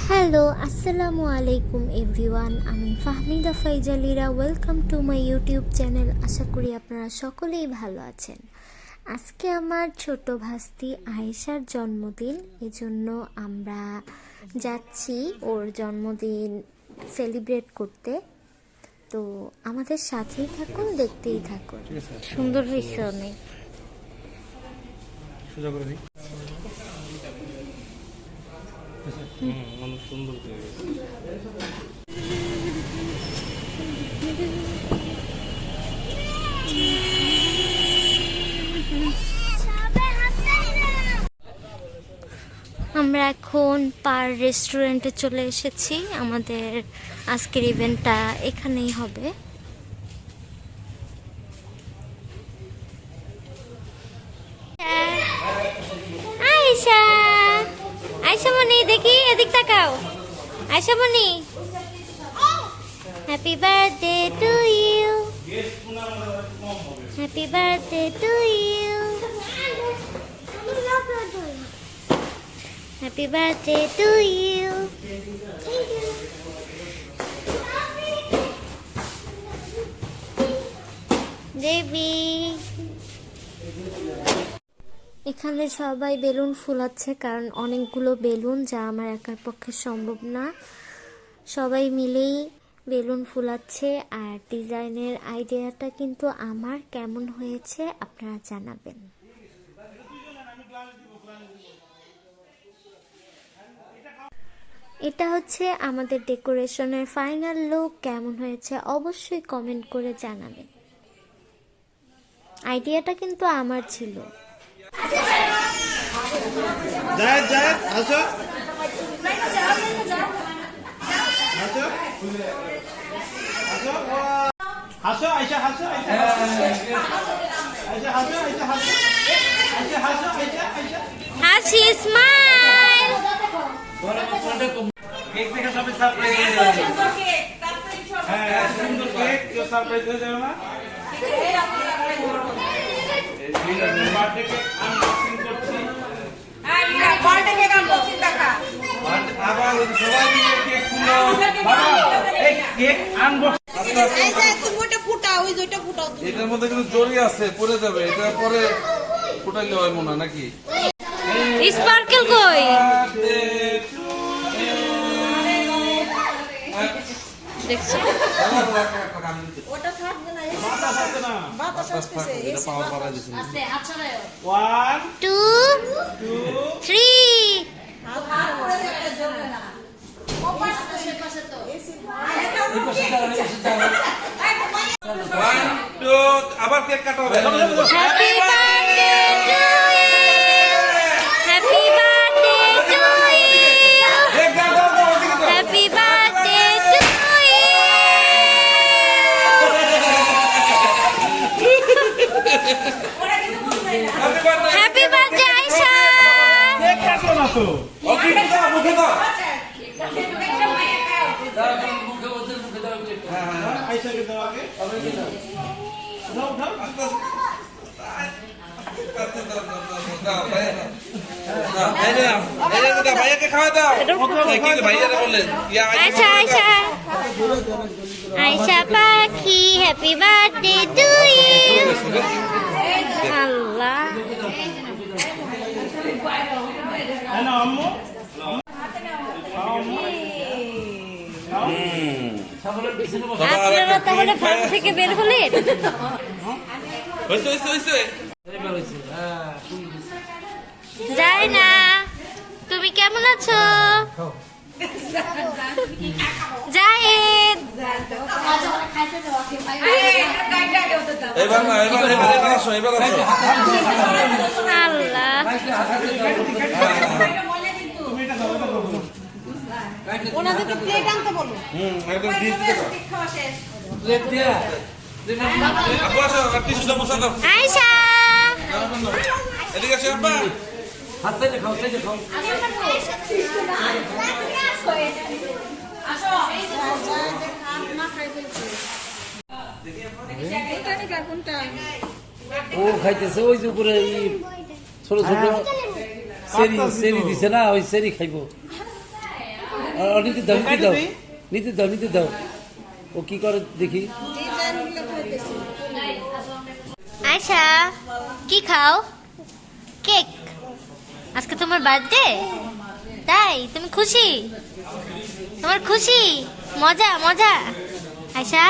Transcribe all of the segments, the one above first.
Hello, আসসালামু আলাইকুম everyone. আমি Fahmida Faizalira. Welcome to my YouTube channel. আশা করি আপনারা সকলেই ভালো আছেন। আজকে আমার ছোট ভাস্তি আয়েশার জন্মদিন, এজন্য আমরা যাচ্ছি ওর জন্মদিন সেলিব্রেট করতে। তো আমাদের সাথেই থাকুন, দেখতেই থাকুন। সুন্দর দৃশ্য অনেক। অনেক সুন্দর করে আমরা এখন পার রেস্টুরেন্টে চলে এসেছি। আমাদের আজকের ইভেন্টটা এখানেই হবে। আয়েশা, আয়েশা মনি, দেখি এদিক তাকাও। Ayesha Moni, happy birthday to you, happy birthday to you, happy birthday to you. Debi, এখানে সবাই বেলুন ফুলাচ্ছে, কারণ অনেকগুলো বেলুন, যা আমার একার পক্ষে সম্ভব না। সবাই মিলেই বেলুন ফুলাচ্ছে। আর ডিজাইনের আইডিয়াটা কিন্তু আমার, কেমন হয়েছে আপনারা জানাবেন। এটা হচ্ছে আমাদের ডেকোরেশনের ফাইনাল লুক। কেমন হয়েছে অবশ্যই কমেন্ট করে জানাবেন। আইডিয়াটা কিন্তু আমার ছিল। হাসো আয়েশা, হাসো আয়েশা, আয়েশা হাসো, আয়েশা হাসো, আয়েশা হাসো, আয়েশা আয়েশা হাসি, স্মাইল। কেক দেখে সবাই সারপ্রাইজ হয়ে যাবে। হ্যাঁ, সুন্দর কেক, কেউ সারপ্রাইজ হয়ে যাবে না। বার্থডে কেক আনবক্সিং করছি। বার্থডে কেক আনবক্সিং দেখা। আবার সবাই মিলে কেক খুলো। বাবা, এই কেক আনবক্সিং। এটার মধ্যে কিন্তু জড়ি আছে, পড়ে যাবে। এটা পরে ফুটাইলে হয় মনে হয় নাকি? স্পার্কেল কই? দেখছো? ওটা থাকবে না, বাতাস আসতেছে। এটা পাওয়ার বাড়াই দিয়েছে। 1 2 2 3 1 2 আবার কেক কাটা হবে। Happy birthday to you, happy birthday to you, cake কাটা দাও, ওদিকে দাও। Happy birthday to you. Happy birthday Ayesha. Cake কাটো না তো। ওদিকে দাও, মুখে দাও। আয়েশাকে দাও আগে। দাও দাও। ভাইয়াকে খাওয়া দাও। ভাইয়ারে বললেন আয়েশা, আয়েশা, আয়েশা পাখি, হ্যাপি বার্থডে টু ইউ। আল্লাহ, হ্যাঁ না আম্মু। আপনারা তাহলে ফার্ম থেকে বের হলেন? যাই না, তুমি কেমন আছো? জাহিদ, এবার না, এবার আসো, এবার আসো। আল্লাহ, ওনাদেরকে প্লেট আনতে বলো। একদম ঠিক আছে। খাওয়া শেষ। আপু আসো, আর টিস্যুটা মুছা দাও। আয়েশা, এদিকে আসো আব্বা। ও খাইতেছে ওই যে উপরে ছোট ছোট সেরি সেরি দিছে না, ওই সেরি খাইবো। নিতে দাও নিতে দাও নিতে দাও নিতে দাও ও কি করে দেখি ডিজাইন গুলো খাইতেছে আয়শা কি খাও? কেক। আজকে তোমার বার্থডে, তাই তুমি খুশি? তোমার খুশি? মজা মজা। আয়শা,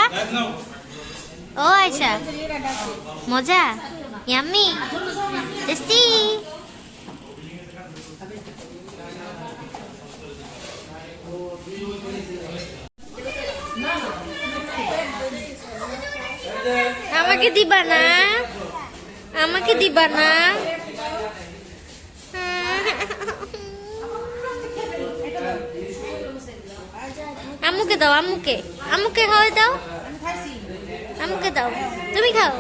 ও আয়শা, মজা, ইয়াম্মি, টেস্টি। আমাকে দিবা না? আমাকে দিবা না? আম্মুকে দাও, আম্মুকে, আম্মুকে খাওয়াই দাও, আম্মুকে দাও, তুমি খাও।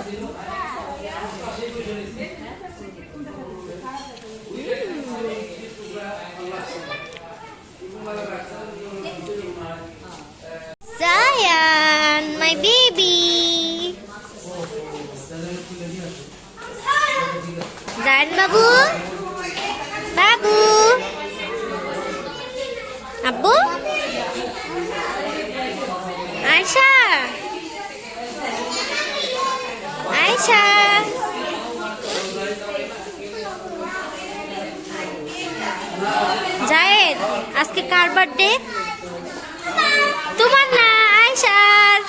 Zayan, my baby. Zayan babu, babu, Abu, Aisha, Aisha. জায়েদ, আজকে কার বার্থডে? তোমার না, আয়শার।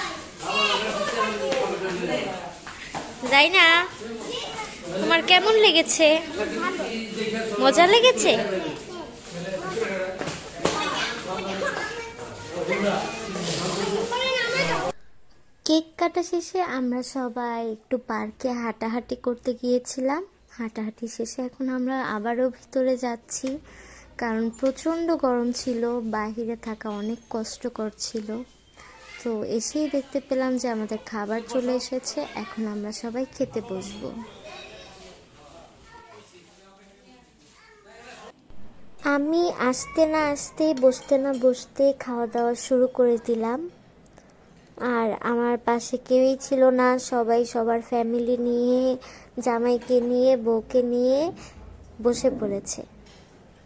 যাই না, তোমার কেমন লেগেছে? মজা লেগেছে? কেক কাটা শেষে আমরা সবাই একটু পার্কে হাঁটাহাঁটি করতে গিয়েছিলাম। হাঁটাহাঁটি শেষে এখন আমরা আবারও ভিতরে যাচ্ছি, কারণ প্রচণ্ড গরম ছিল, বাহিরে থাকা অনেক কষ্টকর ছিল। তো এসেই দেখতে পেলাম যে আমাদের খাবার চলে এসেছে, এখন আমরা সবাই খেতে বসবো। আমি আসতে না আসতে, বসতে না বসতে খাওয়া দাওয়া শুরু করে দিলাম। আর আমার পাশে কেউই ছিল না, সবাই সবার ফ্যামিলি নিয়ে, জামাইকে নিয়ে, বউকে নিয়ে বসে পড়েছে।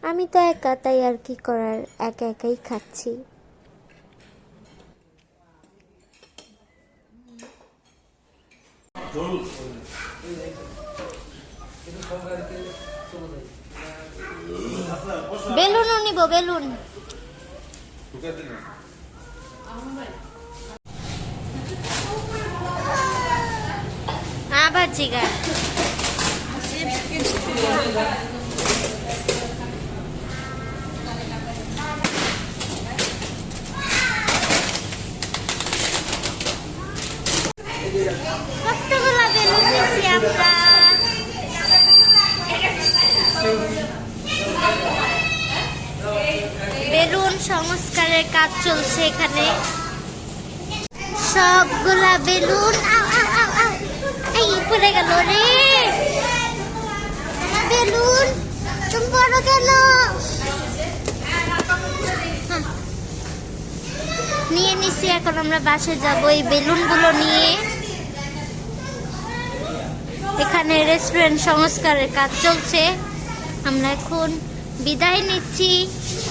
আমি তো একা, তাই আর কি করার, একা একাই খাচ্ছি। বেলুনও নিব, বেলুন। আবার জিগা কতগুলা বেলুন নিয়েছি আমরা। বেলুন সংস্কারের কাজ চলছে এখানে। সবগুলা বেলুন এই পড়ে গেল রে। বেলুন তুমি বড় কেন? নিয়ে নিছি, এখন আমরা বাসে যাব এই বেলুনগুলো নিয়ে। এখানে রেস্টুরেন্ট সংস্কারের কাজ চলছে, আমরা এখন বিদায় নিচ্ছি।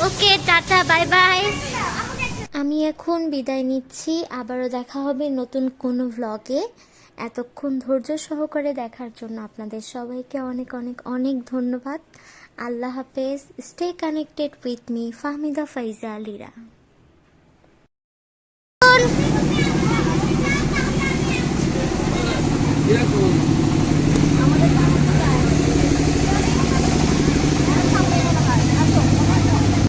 ওকে, টাটা, বাই বাই। আমি এখন বিদায় নিচ্ছি, আবারও দেখা হবে নতুন কোনো ভ্লগে। এতক্ষণ ধৈর্য সহকারে দেখার জন্য আপনাদের সবাইকে অনেক অনেক অনেক ধন্যবাদ। আল্লাহ হাফেজ। Stay connected with me, Fahmida ফাইজা আলিরা। এরকম